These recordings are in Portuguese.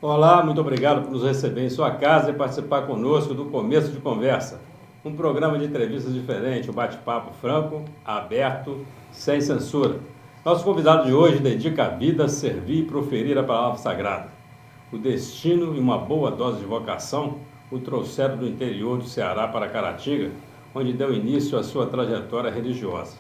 Olá, muito obrigado por nos receber em sua casa e participar conosco do Começo de Conversa, um programa de entrevistas diferente, um bate-papo franco, aberto, sem censura. Nosso convidado de hoje dedica a vida a servir e proferir a palavra sagrada. O destino e uma boa dose de vocação o trouxeram do interior do Ceará para Caratinga, onde deu início à sua trajetória religiosa.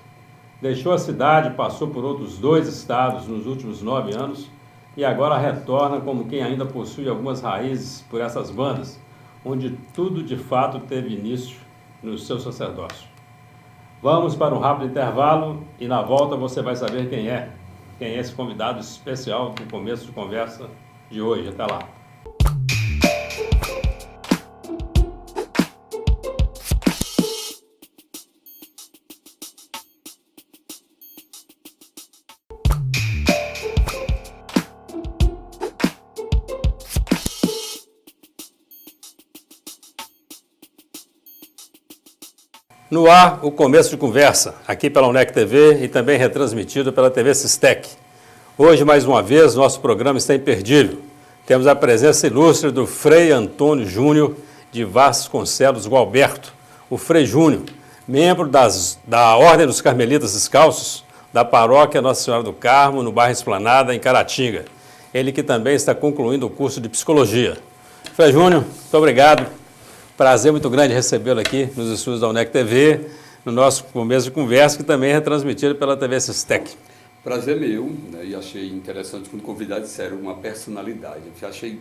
Deixou a cidade, passou por outros 2 estados nos últimos 9 anos e agora retorna como quem ainda possui algumas raízes por essas bandas, onde tudo de fato teve início no seu sacerdócio. Vamos para um rápido intervalo e na volta você vai saber quem é esse convidado especial do Começo de Conversa de hoje. Até lá. No ar, o Começo de Conversa, aqui pela UNEC TV e também retransmitido pela TV Sistec. Hoje, mais uma vez, nosso programa está imperdível. Temos a presença ilustre do Frei Antônio Júnior de Vasconcelos Gualberto, o Frei Júnior, membro da Ordem dos Carmelitas Descalços, da Paróquia Nossa Senhora do Carmo, no bairro Esplanada, em Caratinga. Ele que também está concluindo o curso de Psicologia. Frei Júnior, muito obrigado. Prazer muito grande recebê-lo aqui nos estúdios da UNEC TV, no nosso Começo de Conversa, que também é retransmitido pela TV Sistec. Prazer meu, né? E achei interessante quando convidados disseram uma personalidade. Eu achei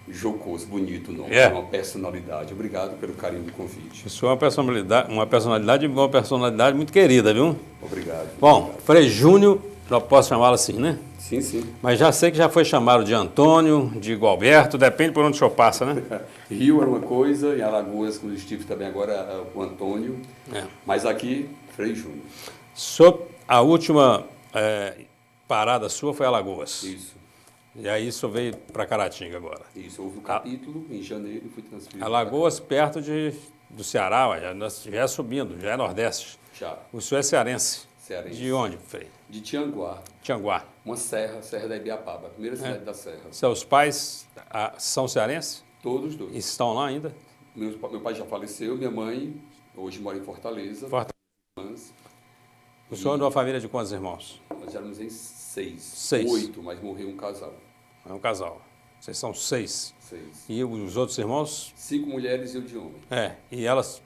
jocoso, bonito o nome, uma personalidade. Obrigado pelo carinho do convite. Isso é uma personalidade muito querida, viu? Obrigado. Bom, obrigado. Frei Júnior, eu posso chamá-lo assim, né? Sim, sim. Mas já sei que já foi chamado de Antônio, de Gualberto, depende por onde o senhor passa, né? Rio era uma coisa, em Alagoas, quando estive também agora, o Antônio. Mas aqui, Frei Júnior. A última parada sua foi Alagoas. Isso. E aí o senhor veio para Caratinga agora. Isso, houve um capítulo em janeiro e fui transferido. Alagoas, perto do Ceará, já é subindo, já é Nordeste. Já. O senhor é cearense. Cearense. De onde, Frei? De Tianguá. Tianguá. Uma Serra da Ibiapaba, a primeira cidade da Serra. Seus pais são cearenses? Todos dois. Estão lá ainda? Meu pai já faleceu, minha mãe hoje mora em Fortaleza. O senhor é de uma família de quantos irmãos? Nós éramos em 6. 8, mas morreu um casal. É um casal. Vocês são 6. 6. E os outros irmãos? 5 mulheres e eu de homem. E elas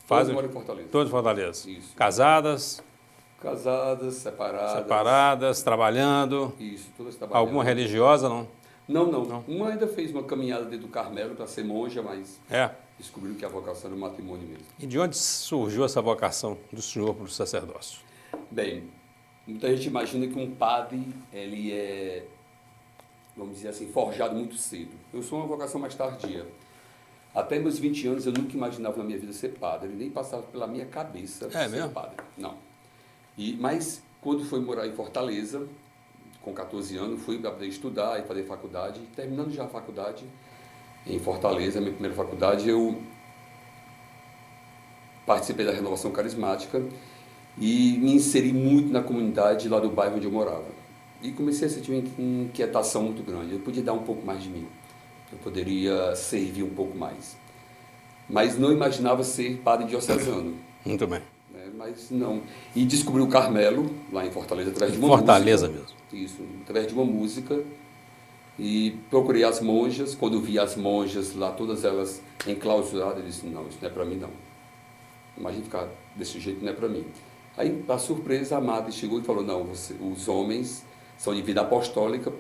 fazem... Todos moram em Fortaleza. Todos em Fortaleza. Isso. Casadas? Casadas, separadas. Separadas, trabalhando. Isso, todas trabalhando. Alguma religiosa, não? Não. Uma ainda fez uma caminhada dentro do Carmelo para ser monja, mas descobriu que a vocação era o matrimônio mesmo. E de onde surgiu essa vocação do senhor para o sacerdócio? Bem, muita gente imagina que um padre, ele é, vamos dizer assim, forjado muito cedo. Eu sou uma vocação mais tardia. Até meus 20 anos eu nunca imaginava na minha vida ser padre, nem passava pela minha cabeça ser mesmo? padre. Não. Mas quando fui morar em Fortaleza, com 14 anos, fui para poder estudar e fazer faculdade. Terminando já a faculdade em Fortaleza, minha primeira faculdade, eu participei da renovação carismática e me inseri muito na comunidade lá do bairro onde eu morava. E comecei a sentir uma inquietação muito grande. Eu podia dar um pouco mais de mim. Eu poderia servir um pouco mais. Mas não imaginava ser padre diocesano. Muito bem. Mas não. E descobri o Carmelo, lá em Fortaleza, através de uma música. Fortaleza mesmo. Isso, através de uma música. E procurei as monjas. Quando vi as monjas lá, todas elas enclausuradas, eu disse, não, isso não é para mim, não. Imagina ficar desse jeito, não é para mim. Aí, para surpresa, a madre chegou e falou, não, os homens são de vida apostólica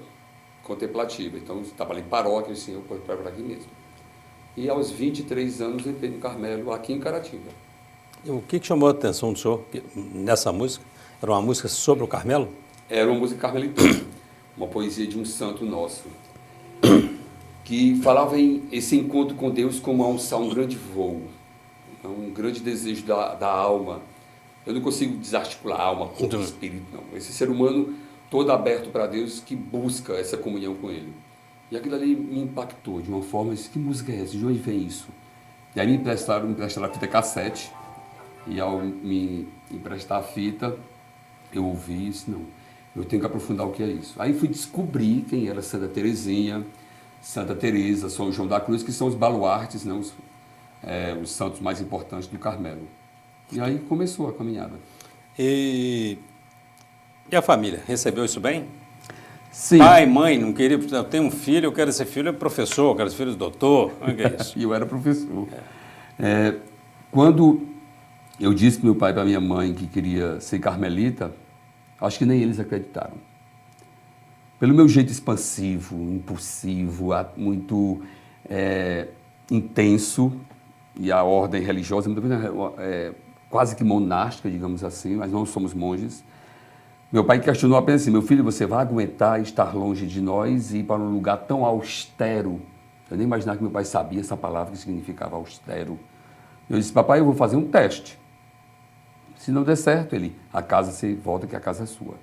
contemplativa. Então, eu estava em paróquia, assim, eu vou para aqui mesmo. E aos 23 anos, eu entrei no Carmelo, aqui em Caratinga. O que chamou a atenção do senhor nessa música? Era uma música sobre o Carmelo? Era uma música carmelitana, uma poesia de um santo nosso, que falava em esse encontro com Deus como alçar um grande voo, um grande desejo da alma. Eu não consigo desarticular alma, corpo, espírito, não. Esse ser humano todo aberto para Deus que busca essa comunhão com Ele. E aquilo ali me impactou de uma forma, eu disse, que música é essa? De onde vem isso? E aí me emprestaram a fita cassete. E ao me emprestar a fita, eu ouvi e disse, não, eu tenho que aprofundar o que é isso. Aí fui descobrir quem era Santa Teresinha, Santa Teresa, São João da Cruz, que são os baluartes, né, os santos mais importantes do Carmelo. E aí começou a caminhada. E a família, recebeu isso bem? Sim. Pai, mãe, não queria, eu tenho um filho, eu quero ser filho de professor, eu quero ser filho de doutor, o que é isso? E eu era professor. Quando eu disse para meu pai e para minha mãe que queria ser carmelita, acho que nem eles acreditaram. Pelo meu jeito expansivo, impulsivo, muito intenso, e a ordem religiosa quase que monástica, digamos assim, mas não somos monges. Meu pai questionou apenas assim: meu filho, você vai aguentar estar longe de nós e ir para um lugar tão austero? Eu nem imaginava que meu pai sabia essa palavra que significava austero. Eu disse: papai, eu vou fazer um teste. Se não der certo, a casa você volta que a casa é sua.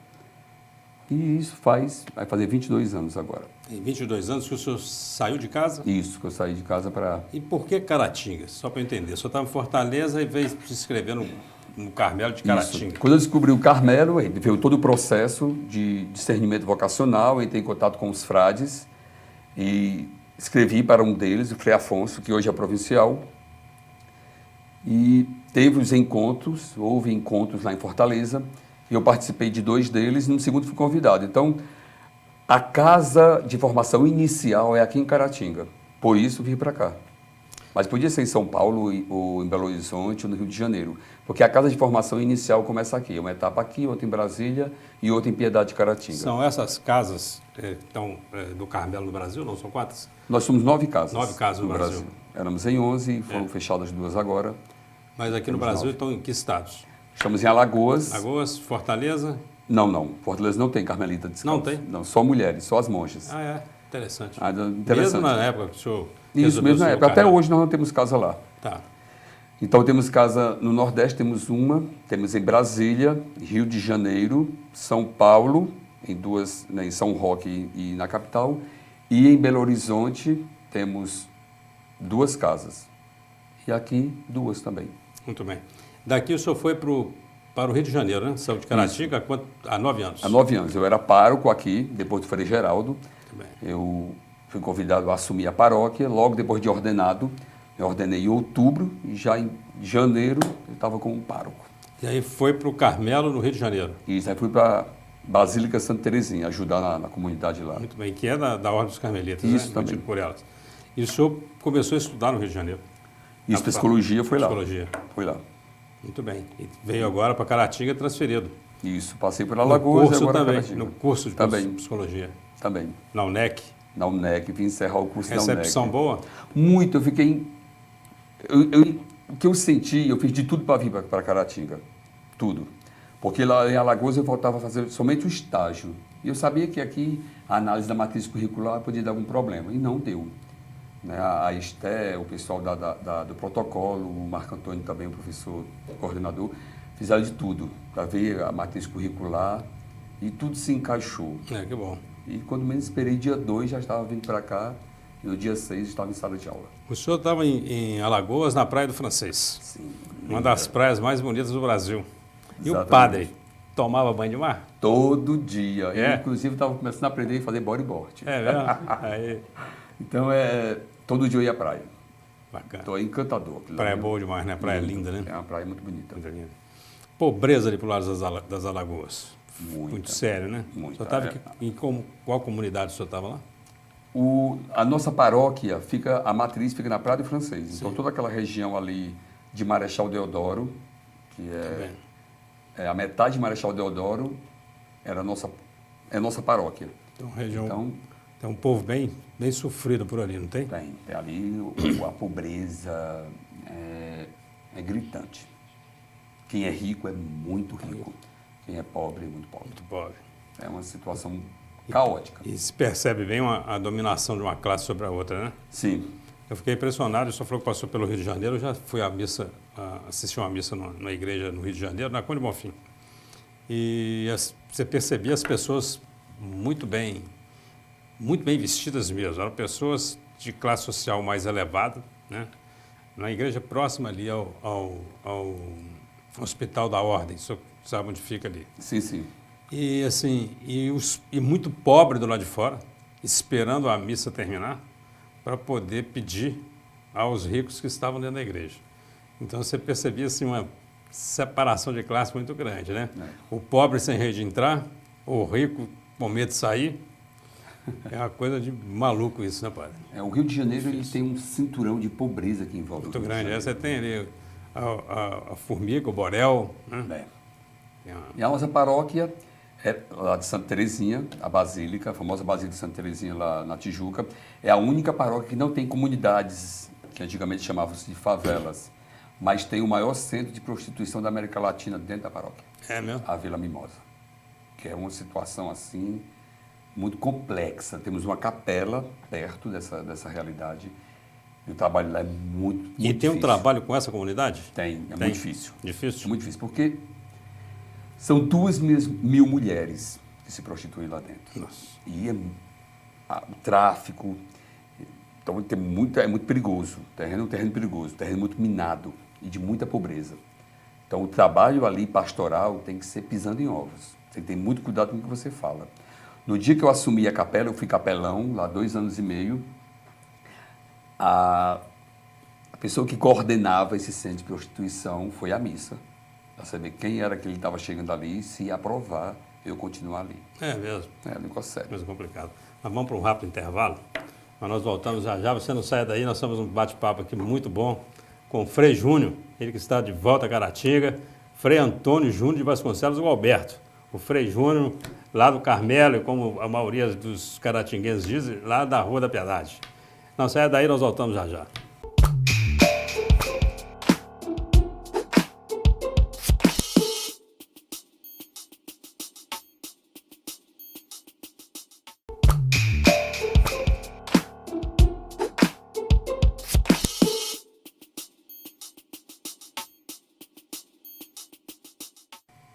E isso vai fazer 22 anos agora. Em 22 anos que o senhor saiu de casa? Isso, que eu saí de casa para... E por que Caratinga? Só para eu entender. O senhor estava em Fortaleza e veio se inscrever no Carmelo de Caratinga. Isso. Quando eu descobri o Carmelo, veio todo o processo de discernimento vocacional, entrei em contato com os frades e escrevi para um deles, o Frei Afonso, que hoje é provincial, e houve encontros lá em Fortaleza, e eu participei de 2 deles, e no segundo fui convidado. Então, a casa de formação inicial é aqui em Caratinga, por isso vim para cá. Mas podia ser em São Paulo, ou em Belo Horizonte, ou no Rio de Janeiro, porque a casa de formação inicial começa aqui, uma etapa aqui, outra em Brasília e outra em Piedade de Caratinga. São essas casas que estão do Carmelo no Brasil, não? São quantas? Nós somos 9 casas. 9 casas no Brasil. Éramos em 11, foram fechadas 2 agora. Mas aqui no Brasil estão em que estados? Estamos em Alagoas. Alagoas, Fortaleza? Não. Fortaleza não tem carmelita descalço. Não tem? Não, só mulheres, só as monjas. Ah, é. Interessante. Interessante. Mesmo na época que o senhor... Isso, mesmo na época. Até hoje nós não temos casa lá. Tá. Então temos casa no Nordeste, temos em Brasília, Rio de Janeiro, São Paulo, em São Roque e na capital, e em Belo Horizonte temos 2 casas. E aqui 2 também. Muito bem. Daqui o senhor foi para o Rio de Janeiro, né? Saiu de Caratinga há 9 anos. Há 9 anos. Eu era pároco aqui, depois do Frei Geraldo. Muito bem. Eu fui convidado a assumir a paróquia, logo depois de ordenado. Eu ordenei em outubro e já em janeiro eu estava como pároco. E aí foi para o Carmelo, no Rio de Janeiro. Isso, aí fui para Basílica Santa Terezinha, ajudar na comunidade lá. Muito bem, que é da Ordem dos Carmelitas, isso, né? Também. Mantido por elas. E o senhor começou a estudar no Rio de Janeiro? Isso, psicologia foi lá. Psicologia. Foi lá. Muito bem. E veio agora para Caratinga transferido. Isso, passei por Alagoas e agora também, Caratinga. no curso de também. psicologia. Também. Na UNEC. Na UNEC, vim encerrar o curso na UNEC. Recepção boa? Muito, eu fiquei... O que eu senti, eu fiz de tudo para vir para Caratinga. Tudo. Porque lá em Alagoas eu voltava a fazer somente o estágio. E eu sabia que aqui a análise da matriz curricular podia dar algum problema. E não deu. Né? A Esté, o pessoal do protocolo, o Marco Antônio também, o professor coordenador, fizeram de tudo para ver a matriz curricular e tudo se encaixou. Que bom. E quando menos esperei, dia 2 já estava vindo para cá e no dia 6 estava em sala de aula. O senhor estava em Alagoas, na Praia do Francês. Sim. Uma das praias mais bonitas do Brasil. E Exatamente. o padre tomava banho de mar? Todo dia. É? Eu, inclusive, estava começando a aprender a fazer bodyboard. É mesmo? Aí, Então, todo dia eu ia à praia. bacana. Então, é encantador. Praia boa demais, né? Praia linda, né? É uma praia muito bonita. Muito linda. Pobreza ali pro lado das Alagoas. Muita. Muito sério, né? Muita. O senhor estava em qual comunidade o senhor estava lá? A nossa paróquia, a matriz fica na Praia do Francês. Então, toda aquela região ali de Marechal Deodoro, que a metade de Marechal Deodoro, é nossa paróquia. Então, região, tem um povo bem sofrido por ali, não tem? Tem ali a pobreza é gritante. Quem é rico é muito rico. Quem é pobre é muito pobre. Muito pobre. É uma situação caótica. E se percebe bem a dominação de uma classe sobre a outra, né? Sim. Eu fiquei impressionado, o senhor falou que passou pelo Rio de Janeiro, eu já fui à missa, assisti uma missa numa igreja no Rio de Janeiro, na Conde Bonfim. E você percebia as pessoas muito bem vestidas mesmo, eram pessoas de classe social mais elevada, né? Na igreja próxima ali ao Hospital da Ordem, o senhor sabe onde fica ali. Sim, sim. E assim, e muito pobre do lado de fora, esperando a missa terminar para poder pedir aos ricos que estavam dentro da igreja. Então você percebia assim, uma separação de classe muito grande, né? O pobre sem rede de entrar, o rico com medo de sair. É uma coisa de maluco isso, né, padre? O Rio de Janeiro ele tem um cinturão de pobreza que envolve muito o Rio grande. de Janeiro. Você tem ali a formiga, o borel, né? E a nossa paróquia é lá de Santa Terezinha, a Basílica, a famosa Basílica de Santa Terezinha lá na Tijuca, é a única paróquia que não tem comunidades, que antigamente chamavam-se de favelas, mas tem o maior centro de prostituição da América Latina dentro da paróquia. É mesmo? A Vila Mimosa, que é uma situação assim muito complexa. Temos uma capela perto dessa realidade e o trabalho lá é muito E tem difícil. um trabalho com essa comunidade? Tem, muito difícil. Difícil? É muito difícil, porque são 2.000 mulheres que se prostituem lá dentro. Nossa. E o tráfico, então é muito perigoso. O terreno é um terreno perigoso, terreno muito minado e de muita pobreza. Então o trabalho ali pastoral tem que ser pisando em ovos. Você tem que ter muito cuidado com o que você fala. No dia que eu assumi a capela, eu fui capelão, lá 2 anos e meio, a pessoa que coordenava esse centro de prostituição foi à missa, para saber quem era que ele estava chegando ali e se aprovar eu continuar ali. É mesmo? É um negócio sério. Coisa complicada. Mas vamos para um rápido intervalo, mas nós voltamos já já. Você não saia daí, nós temos um bate-papo aqui muito bom com o Frei Júnior, ele que está de volta a Caratinga, Frei Antônio Júnior de Vasconcelos, o Alberto. O Frei Júnior, lá do Carmelo, como a maioria dos caratinguenses dizem, lá da Rua da Piedade. Não saia daí, nós voltamos já já.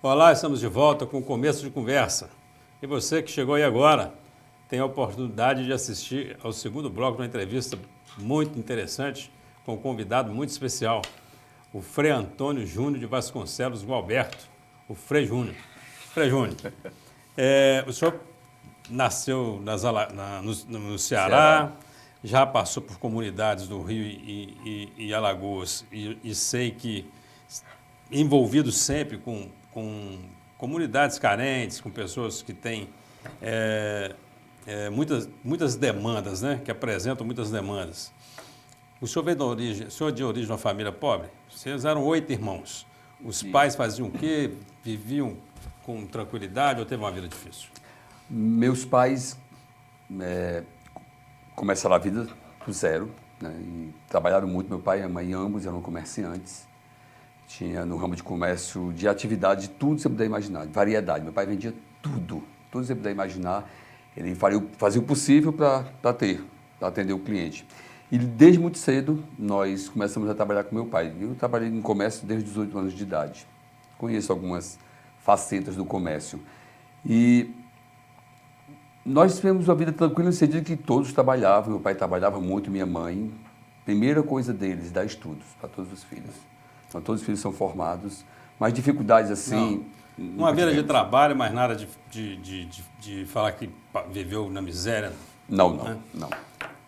Olá, estamos de volta com o Começo de Conversa. E você que chegou aí agora, tem a oportunidade de assistir ao segundo bloco de uma entrevista muito interessante com um convidado muito especial, o Frei Antônio Júnior de Vasconcelos, o Alberto, o Frei Júnior. Frei Júnior, o senhor nasceu no Ceará, já passou por comunidades do Rio e Alagoas e sei que envolvido sempre com comunidades carentes, com pessoas que têm muitas demandas, né? Que apresentam muitas demandas. O senhor veio o senhor é de origem de uma família pobre? Vocês eram 8 irmãos. Os pais faziam o quê? Viviam com tranquilidade ou teve uma vida difícil? Meus pais começaram a vida do zero, né? E trabalharam muito. Meu pai e a mãe, ambos eram comerciantes. Tinha no ramo de comércio, de atividade, tudo que você puder imaginar, de variedade. Meu pai vendia tudo que você puder imaginar. Ele fazia o possível para atender o cliente. E desde muito cedo, nós começamos a trabalhar com meu pai. Eu trabalhei em comércio desde os 18 anos de idade. Conheço algumas facetas do comércio. E nós tivemos uma vida tranquila no sentido que todos trabalhavam. Meu pai trabalhava muito, minha mãe. Primeira coisa deles, dar estudos para todos os filhos. Então, todos os filhos são formados, mas dificuldades assim... Uma vida de trabalho, mas nada de falar que viveu na miséria? Não.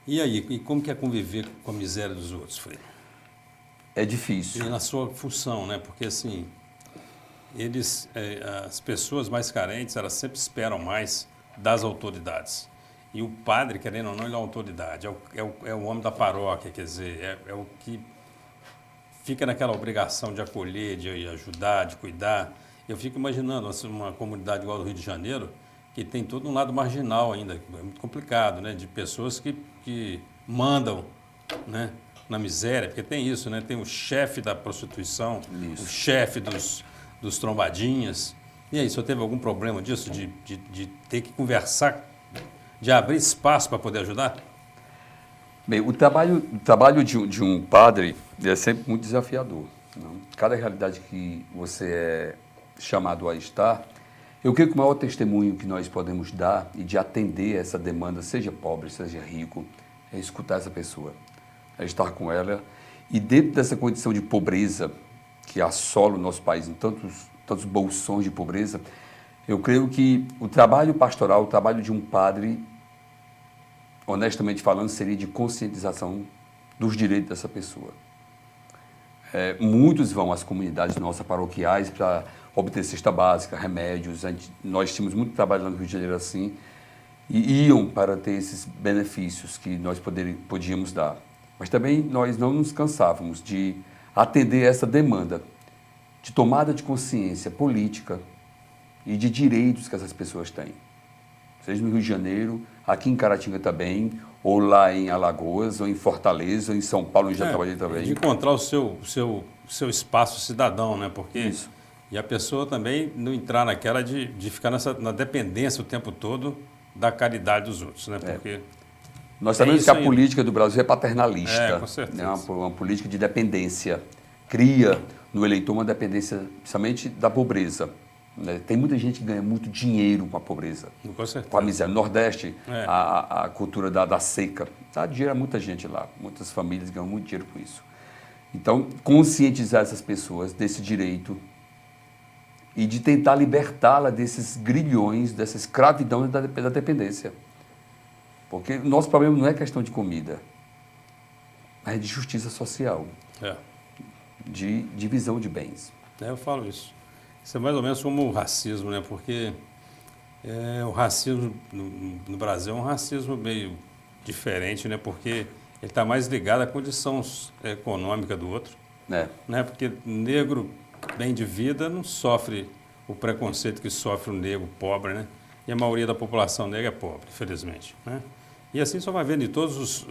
E aí, e como que é conviver com a miséria dos outros, Frei? É difícil. E na sua função, né? Porque assim, as pessoas mais carentes, elas sempre esperam mais das autoridades. E o padre, querendo ou não, ele é uma autoridade, é o homem da paróquia, quer dizer, é o que fica naquela obrigação de acolher, de ajudar, de cuidar. Eu fico imaginando assim, uma comunidade igual do Rio de Janeiro, que tem todo um lado marginal ainda, é muito complicado, né? De pessoas que mandam, né? Na miséria, porque tem isso, né? Tem o chefe da prostituição, o chefe dos trombadinhas. E aí, o senhor teve algum problema disso, de ter que conversar, de abrir espaço para poder ajudar? Bem, o trabalho de um padre é sempre muito desafiador. Não? Cada realidade que você é chamado a estar, eu creio que o maior testemunho que nós podemos dar e de atender essa demanda, seja pobre, seja rico, é escutar essa pessoa, é estar com ela. E dentro dessa condição de pobreza que assola o nosso país em tantos bolsões de pobreza, eu creio que o trabalho pastoral, o trabalho de um padre, honestamente falando, seria de conscientização dos direitos dessa pessoa. Muitos vão às comunidades nossas paroquiais para obter cesta básica, remédios. Nós tínhamos muito trabalho lá no Rio de Janeiro assim, e iam para ter esses benefícios que nós podíamos dar. Mas também nós não nos cansávamos de atender essa demanda de tomada de consciência política e de direitos que essas pessoas têm. Seja no Rio de Janeiro, aqui em Caratinga também, ou lá em Alagoas, ou em Fortaleza, ou em São Paulo, onde já trabalhei também. De encontrar o seu espaço cidadão, né? Porque Isso. E a pessoa também não entrar naquela de ficar na dependência o tempo todo da caridade dos outros, né? Porque nós sabemos que a aí, política do Brasil é paternalista. com certeza. É uma política de dependência. Cria no eleitor uma dependência, principalmente da pobreza. Né? Tem muita gente que ganha muito dinheiro com a pobreza, Com certeza. com a miséria. No Nordeste, a cultura da seca. Dá dinheiro a muita gente lá. Muitas famílias ganham muito dinheiro com isso. Então, conscientizar essas pessoas desse direito e de tentar libertá-la desses grilhões, dessa escravidão da dependência. Porque o nosso problema não é questão de comida, mas é de justiça social, de divisão de bens. Eu falo isso. Isso é mais ou menos como o racismo, né? Porque o racismo no Brasil é um racismo meio diferente, né? Porque ele está mais ligado à condição econômica do outro. Né? Porque negro bem de vida não sofre o preconceito que sofre o negro pobre, né? E a maioria da população negra é pobre, infelizmente, né? E assim só vai vendo em todos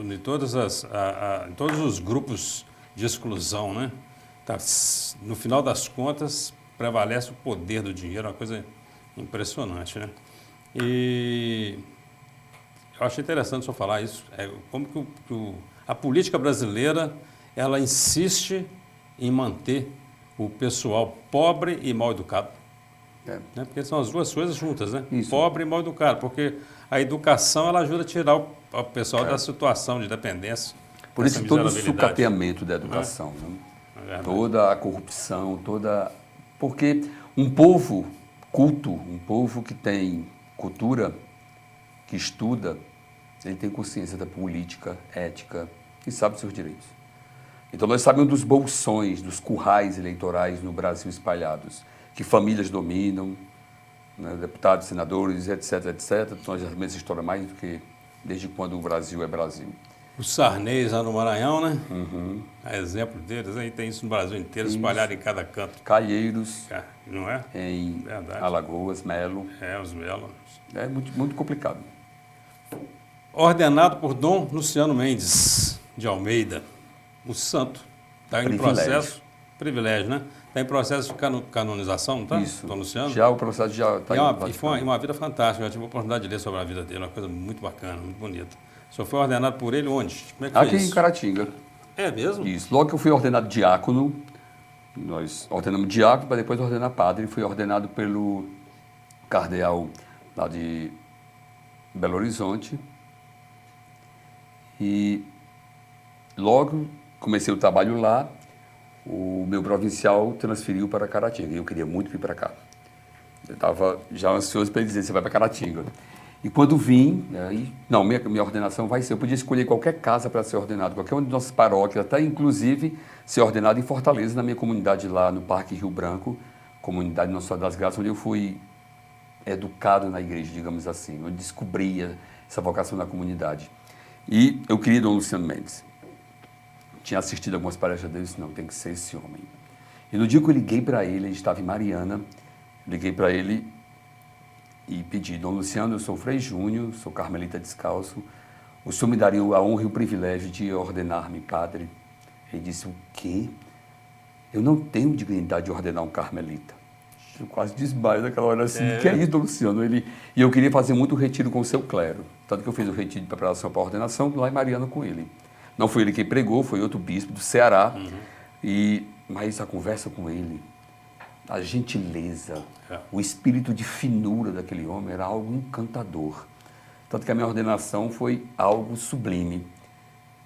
os grupos de exclusão, né? No final das contas, prevalece o poder do dinheiro, uma coisa impressionante, né? E eu acho interessante só falar isso, como que a política brasileira, ela insiste em manter o pessoal pobre e mal educado. Né? Porque são as duas coisas juntas, né? Isso. Pobre e mal educado, porque a educação ela ajuda a tirar o pessoal da situação de dependência. Por isso todo o sucateamento da educação, né? Toda a corrupção, porque um povo culto, um povo que tem cultura, que estuda, ele tem consciência da política, ética e sabe dos seus direitos. Então, nós sabemos dos bolsões, dos currais eleitorais no Brasil espalhados, que famílias dominam, né, deputados, senadores, etc, etc. Nós já sabemos essa história mais do que desde quando o Brasil é Brasil. Os Sarneys lá no Maranhão, né? A exemplo deles, aí tem isso no Brasil inteiro, espalhado em cada canto. Calheiros, não é? Em Alagoas, Melo. Os Melo. É muito, muito complicado. Ordenado por Dom Luciano Mendes de Almeida, o santo. Está em processo, privilégio, né? Está em processo de canonização, não está? Isso. Dom Luciano? Já o processo já está E foi uma vida fantástica, eu tive a oportunidade de ler sobre a vida dele, uma coisa muito bacana, muito bonita. O senhor foi ordenado por ele onde? Como é que Aqui foi isso? em Caratinga. É mesmo? Isso. Logo que eu fui ordenado diácono, nós ordenamos diácono para depois ordenar padre. Fui ordenado pelo cardeal lá de Belo Horizonte. E logo comecei o trabalho lá, o meu provincial transferiu para Caratinga. E eu queria muito vir para cá. Eu estava já ansioso para ele dizer, você vai para Caratinga. E quando vim, minha ordenação vai ser, eu podia escolher qualquer casa para ser ordenado, qualquer uma de nossas paróquias, até inclusive ser ordenado em Fortaleza, na minha comunidade lá no Parque Rio Branco, comunidade Nossa Senhora das Graças, onde eu fui educado na igreja, digamos assim, onde descobria essa vocação na comunidade. E eu queria Dom Luciano Mendes. Tinha assistido algumas palestras dele e disse, não, tem que ser esse homem. E no dia que eu liguei para ele estava em Mariana, liguei para ele e pedi, Dom Luciano, eu sou Frei Júnior, sou carmelita descalço, o senhor me daria a honra e o privilégio de ordenar-me padre? Ele disse, o quê? Eu não tenho dignidade de ordenar um carmelita. Eu quase desmaio naquela hora assim, que é isso, Dom Luciano? E eu queria fazer muito retiro com o seu clero, tanto que eu fiz o retiro de preparação para a ordenação lá em Mariana com ele. Não foi ele quem pregou, foi outro bispo do Ceará, mas a conversa com ele, a gentileza, o espírito de finura daquele homem era algo encantador. Tanto que a minha ordenação foi algo sublime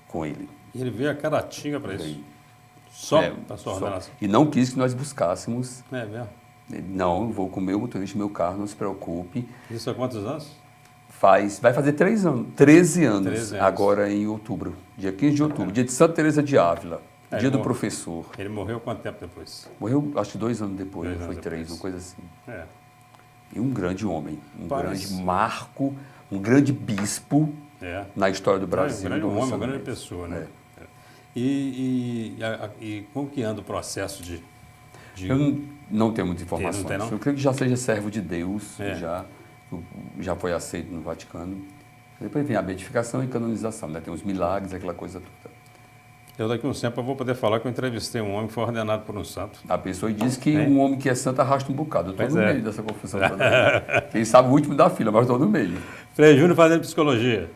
com ele. E ele veio a Caratinga para isso? Só para a sua ordenação? E não quis que nós buscássemos. É mesmo? Não, vou com o meu motorista, meu carro, não se preocupe. Isso há quantos anos? vai fazer 3 anos, 13 anos, 13 anos, agora em outubro, dia 15 de outubro, dia de Santa Teresa de Ávila, dia do professor. Ele morreu quanto tempo depois? Morreu, acho que 2 anos depois, 2 anos foi 3, depois. uma coisa assim. É. E um grande homem, Parece. grande marco, um grande bispo na história do Brasil. Um grande homem, uma grande relacionamento. pessoa, né? E como que anda o processo de... Eu não tenho muitas informações. Não tem, não? Eu creio que já seja servo de Deus, É. já foi aceito no Vaticano. Depois vem a beatificação e canonização, né? Tem os milagres, aquela coisa toda. Eu daqui a um tempo eu vou poder falar que eu entrevistei um homem que foi ordenado por um santo. A pessoa diz que um homem que é santo arrasta um bocado. Eu estou Pois no é. meio dessa confusão toda. Quem sabe o último da fila, mas estou no meio. Frei Júnior fazendo psicologia.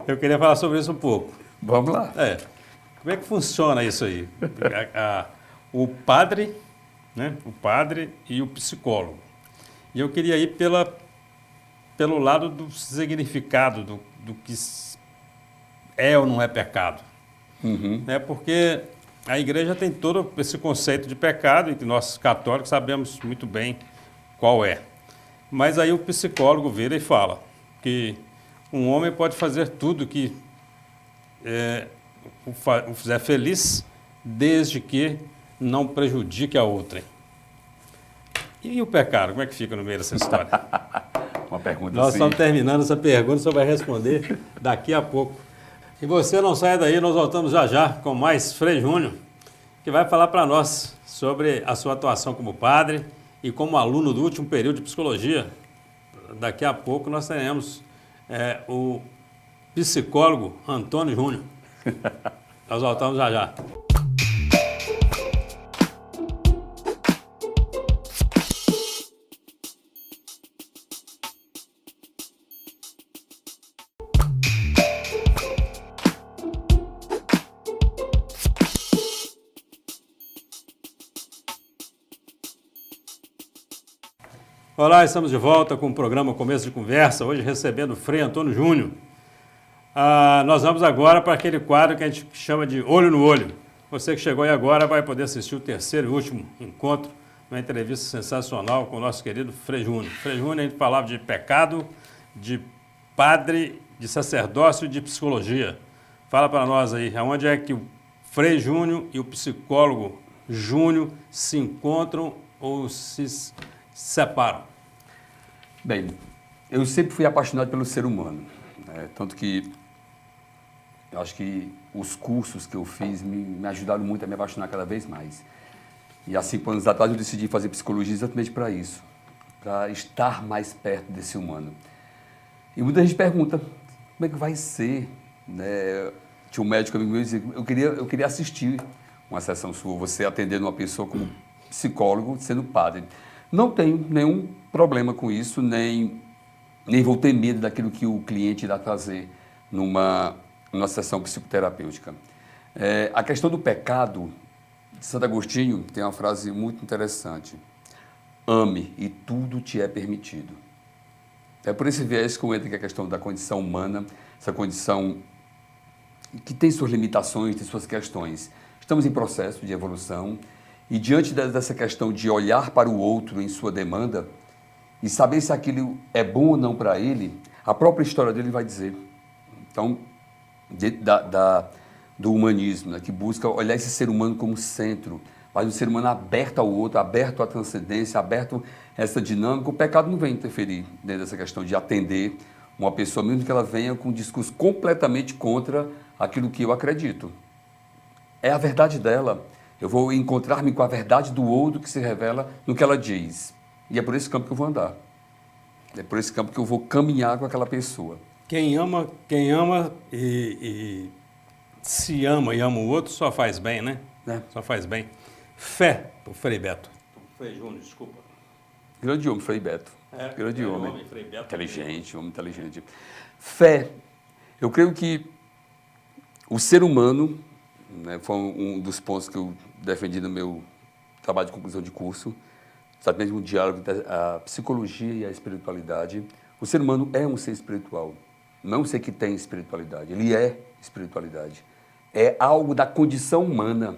Eu queria falar sobre isso um pouco. Vamos lá. Como é que funciona isso aí? O padre, né? O padre e o psicólogo. E eu queria ir pelo lado do significado do que é ou não é pecado. Uhum. Né? Porque a igreja tem todo esse conceito de pecado e que nós católicos sabemos muito bem qual é. Mas aí o psicólogo vira e fala que um homem pode fazer tudo que o fizer feliz, desde que não prejudique a outrem. E o pecado, como é que fica no meio dessa história? Uma pergunta Nós assim. estamos terminando essa pergunta, você vai responder daqui a pouco. E você não saia daí, nós voltamos já já com mais Frei Júnior, que vai falar para nós sobre a sua atuação como padre e como aluno do último período de psicologia. Daqui a pouco nós teremos o psicólogo Antônio Júnior. Nós voltamos já já. Olá, estamos de volta com o programa Começo de Conversa, hoje recebendo o Frei Antônio Júnior. Nós vamos agora para aquele quadro que a gente chama de Olho no Olho. Você que chegou aí agora vai poder assistir o terceiro e último encontro, uma entrevista sensacional com o nosso querido Frei Júnior. Frei Júnior, a gente falava de pecado, de padre, de sacerdócio e de psicologia. Fala para nós aí, aonde é que o Frei Júnior e o psicólogo Júnior se encontram ou se separam? Bem, eu sempre fui apaixonado pelo ser humano, né? Tanto que eu acho que os cursos que eu fiz me ajudaram muito a me apaixonar cada vez mais. E há 5 anos atrás eu decidi fazer psicologia exatamente para isso, para estar mais perto desse humano. E muita gente pergunta, como é que vai ser? Né? Tinha um médico amigo meu que dizia, eu queria assistir uma sessão sua, você atendendo uma pessoa como psicólogo, sendo padre. Não tenho nenhum problema com isso, nem vou ter medo daquilo que o cliente irá trazer numa sessão psicoterapêutica. A questão do pecado, de Santo Agostinho tem uma frase muito interessante. Ame e tudo te é permitido. É por esse viés que eu entro que a questão da condição humana, essa condição que tem suas limitações, tem suas questões. Estamos em processo de evolução. E diante dessa questão de olhar para o outro em sua demanda e saber se aquilo é bom ou não para ele, a própria história dele vai dizer. Então, do humanismo, né, que busca olhar esse ser humano como centro, mas um ser humano aberto ao outro, aberto à transcendência, aberto a essa dinâmica. O pecado não vem interferir dentro dessa questão de atender uma pessoa, mesmo que ela venha com um discurso completamente contra aquilo que eu acredito. É a verdade dela. Eu vou encontrar-me com a verdade do outro que se revela no que ela diz. E é por esse campo que eu vou andar. É por esse campo que eu vou caminhar com aquela pessoa. Quem ama e se ama e ama o outro só faz bem, né? Só faz bem. Fé, o Frei Beto. Frei Júnior, desculpa. Grande homem, Frei Beto. Grande homem. Frei Beto. Inteligente, homem inteligente. Fé. Eu creio que o ser humano, né, foi um dos pontos que eu defendi no meu trabalho de conclusão de curso, sabe mesmo o diálogo entre a psicologia e a espiritualidade. O ser humano é um ser espiritual, não é um ser que tem espiritualidade, ele é espiritualidade. É algo da condição humana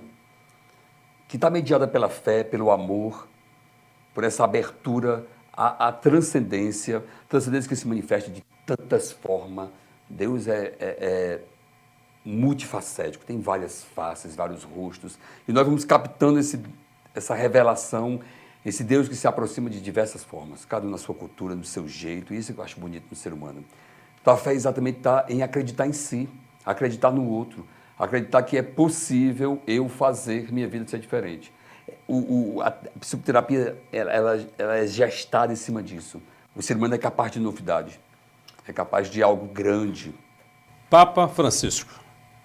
que está mediada pela fé, pelo amor, por essa abertura à transcendência que se manifesta de tantas formas. Deus é multifacético, tem várias faces, vários rostos. E nós vamos captando essa revelação, esse Deus que se aproxima de diversas formas, cada um na sua cultura, no seu jeito. Isso que eu acho bonito no ser humano. Então a fé exatamente está em acreditar em si, acreditar no outro, acreditar que é possível eu fazer minha vida ser diferente. A psicoterapia ela é gestada em cima disso. O ser humano é capaz de novidade, é capaz de algo grande. Papa Francisco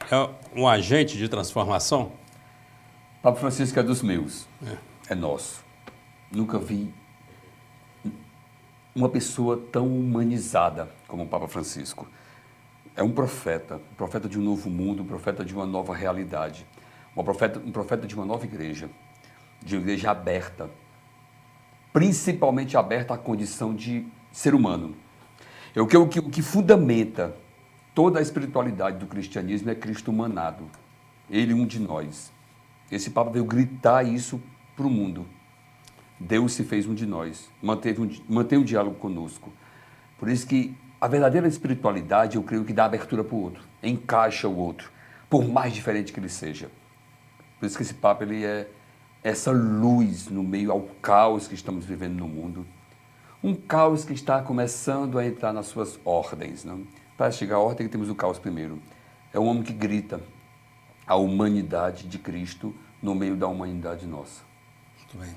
é um agente de transformação? Papa Francisco é dos meus, é nosso. Nunca vi uma pessoa tão humanizada como o Papa Francisco. É um profeta de um novo mundo, um profeta de uma nova realidade, um profeta de uma nova igreja, de uma igreja aberta, principalmente aberta à condição de ser humano. O que fundamenta toda a espiritualidade do cristianismo é Cristo humanado, Ele um de nós. Esse Papa veio gritar isso para o mundo. Deus se fez um de nós, mantém um diálogo conosco. Por isso que a verdadeira espiritualidade, eu creio que dá abertura para o outro, encaixa o outro, por mais diferente que ele seja. Por isso que esse Papa ele é essa luz no meio ao caos que estamos vivendo no mundo. Um caos que está começando a entrar nas suas ordens. Não? Para chegar à ordem, temos o caos primeiro. É um homem que grita a humanidade de Cristo no meio da humanidade nossa. Muito bem.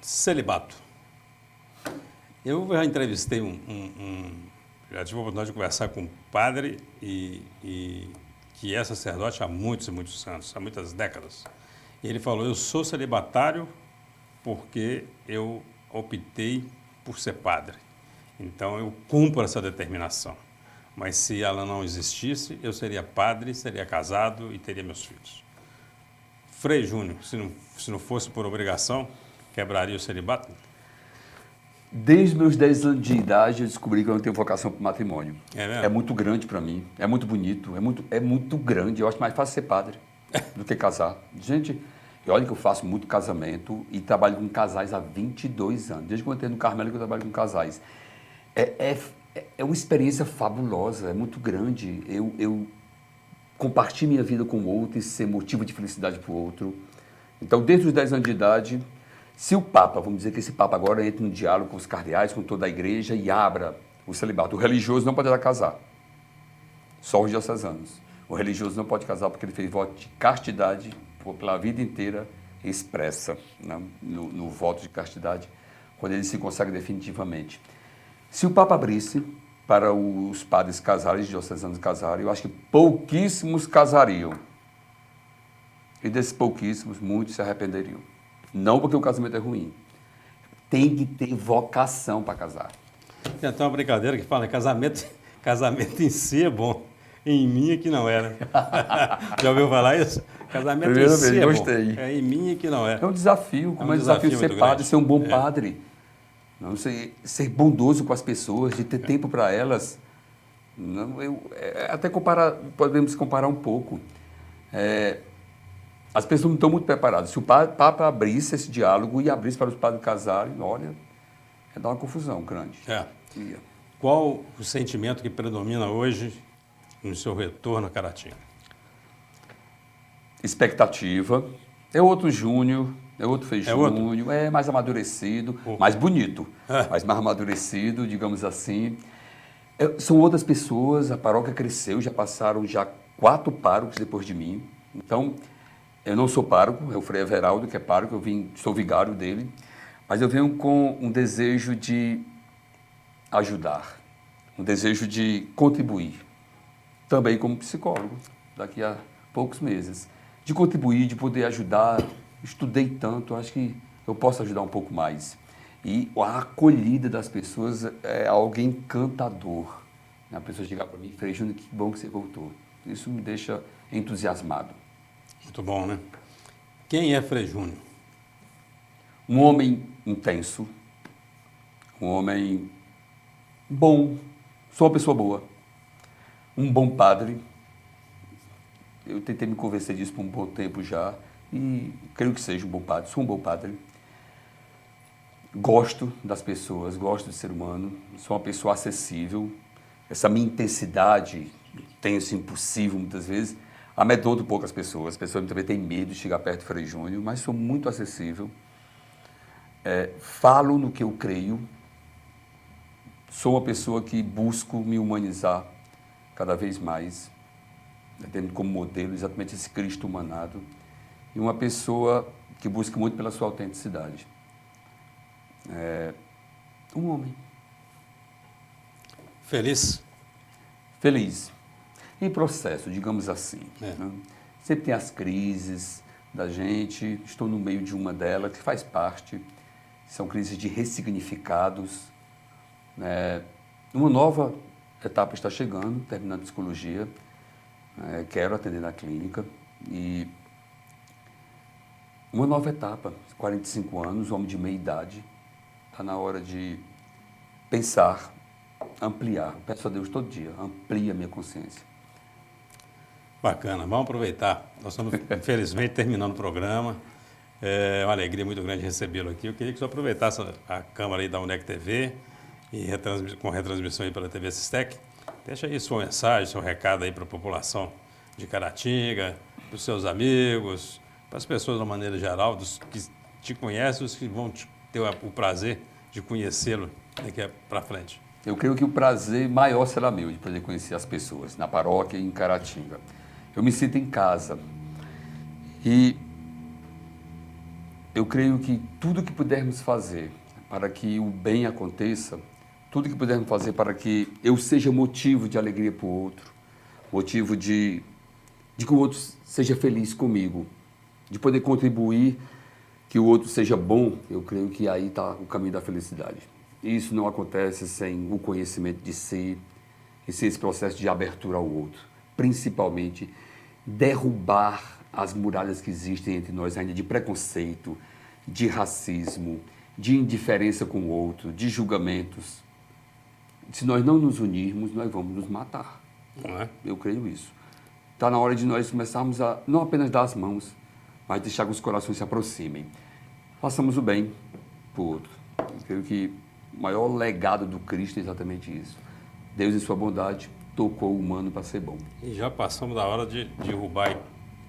Celibato. Eu já entrevistei já tive a oportunidade de conversar com um padre que é sacerdote há muitos e muitos anos, há muitas décadas. E ele falou, eu sou celibatário porque eu optei por ser padre. Então eu cumpro essa determinação. Mas se ela não existisse, eu seria padre, seria casado e teria meus filhos. Frei Júnior, se não fosse por obrigação, quebraria o celibato? Desde meus 10 anos de idade, eu descobri que eu não tenho vocação para o matrimônio. É mesmo? É muito grande para mim, é muito bonito, é muito grande. Eu acho mais fácil ser padre do que casar. Gente, e olha que eu faço muito casamento e trabalho com casais há 22 anos. Desde que eu entrei no Carmelo que eu trabalho com casais. É uma experiência fabulosa, é muito grande. Eu compartilho minha vida com o outro e ser motivo de felicidade para o outro. Então, desde os 10 anos de idade, se o Papa, vamos dizer que esse Papa agora entra no diálogo com os cardeais, com toda a igreja e abra o celibato. O religioso não poderá casar, só os diocesanos. O religioso não pode casar porque ele fez voto de castidade pela vida inteira expressa, né? no voto de castidade, quando ele se consagra definitivamente. Se o Papa abrisse para os padres casarem, os diocesanos casarem, eu acho que pouquíssimos casariam. E desses pouquíssimos, muitos se arrependeriam. Não porque o casamento é ruim. Tem que ter vocação para casar. Tem até uma brincadeira que fala, casamento em si é bom, em mim é que não era. Já ouviu falar isso? Casamento Primeira em si vez, é gostei. bom, é em mim é que não é. É um desafio, como um é um desafio desafio ser muito padre, grande. ser um bom padre. Não, ser bondoso com as pessoas, de ter tempo para elas. Não, podemos comparar um pouco. As pessoas não estão muito preparadas. Se o Papa abrisse esse diálogo e abrisse para os padres casarem, olha, ia dar uma confusão grande. Qual o sentimento que predomina hoje no seu retorno a Caratinga? Expectativa. É outro Júnior, é outro Frei Júnior, é mais amadurecido, mais bonito, mas mais amadurecido, digamos assim. São outras pessoas, a paróquia cresceu, já passaram 4 párocos depois de mim. Então, eu não sou pároco, é o Frei Everaldo que é pároco, sou vigário dele, mas eu venho com um desejo de ajudar, um desejo de contribuir, também como psicólogo, daqui a poucos meses, de contribuir, de poder ajudar. Estudei tanto, acho que eu posso ajudar um pouco mais. E a acolhida das pessoas é algo encantador. A pessoa chegar para mim, Frei Júnior, que bom que você voltou. Isso me deixa entusiasmado. Muito bom, né? Quem é Frei Júnior? Um homem intenso, um homem bom, sou uma pessoa boa, um bom padre. Eu tentei me convencer disso por um bom tempo já e creio que seja um bom padre, sou um bom padre. Gosto das pessoas, gosto do ser humano, sou uma pessoa acessível. Essa minha intensidade, tenho esse impossível muitas vezes, amedronta um pouco as pessoas muitas vezes têm medo de chegar perto do Frei Júnior, mas sou muito acessível. Falo no que eu creio, sou uma pessoa que busco me humanizar cada vez mais, tendo como modelo exatamente esse Cristo humanado, e uma pessoa que busca muito pela sua autenticidade. Um homem. Feliz? Feliz. Em processo, digamos assim. É. Né? Sempre tem as crises da gente, estou no meio de uma delas, que faz parte. São crises de ressignificados. Uma nova etapa está chegando, terminando a psicologia. Quero atender na clínica. E uma nova etapa, 45 anos, homem de meia idade. Está na hora de pensar, ampliar. Peço a Deus todo dia, amplia a minha consciência. Bacana, vamos aproveitar. Nós estamos, infelizmente, terminando o programa. É uma alegria muito grande recebê-lo aqui. Eu queria que o senhor aproveitasse a câmera aí da UNEC TV e com retransmissão aí pela TV Sistec. Deixa aí sua mensagem, seu recado aí para a população de Caratinga, para os seus amigos, para as pessoas de uma maneira geral, dos que te conhecem, os que vão ter o prazer de conhecê-lo daqui para frente. Eu creio que o prazer maior será meu de poder conhecer as pessoas na paróquia e em Caratinga. Eu me sinto em casa e eu creio que tudo que pudermos fazer para que o bem aconteça, tudo que pudermos fazer para que eu seja motivo de alegria para o outro, motivo de que o outro seja feliz comigo, de poder contribuir que o outro seja bom, eu creio que aí está o caminho da felicidade. Isso não acontece sem o conhecimento de si e sem esse processo de abertura ao outro. Principalmente, derrubar as muralhas que existem entre nós ainda de preconceito, de racismo, de indiferença com o outro, de julgamentos. Se nós não nos unirmos, nós vamos nos matar. Não é? Eu creio isso. Está na hora de nós começarmos a não apenas dar as mãos, mas deixar que os corações se aproximem. Façamos o bem para o outro. Eu creio que o maior legado do Cristo é exatamente isso. Deus, em sua bondade, tocou o humano para ser bom. E já passamos da hora de derrubar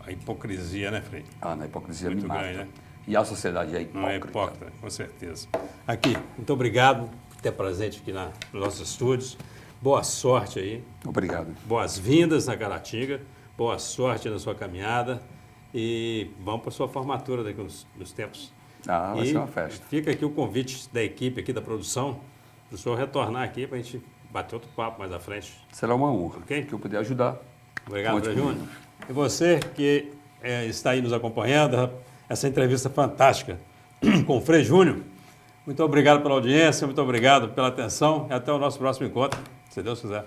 a hipocrisia, né, Frei? Na hipocrisia Muito me mata. grande, né? E a sociedade é hipócrita. Não é hipócrita, com certeza. Aqui, muito obrigado por ter presente aqui nos nossos estúdios. Boa sorte aí. Obrigado. Boas-vindas na Caratinga. Boa sorte na sua caminhada. E vamos para a sua formatura daqui nos tempos. Vai ser uma festa. Fica aqui o convite da equipe aqui da produção para o senhor retornar aqui para a gente bater outro papo mais à frente. Será uma honra. Ok? Que eu puder ajudar. Obrigado, Conte Frei comigo. Júnior. E você que está aí nos acompanhando, essa entrevista fantástica com o Frei Júnior. Muito obrigado pela audiência, muito obrigado pela atenção e até o nosso próximo encontro, se Deus quiser.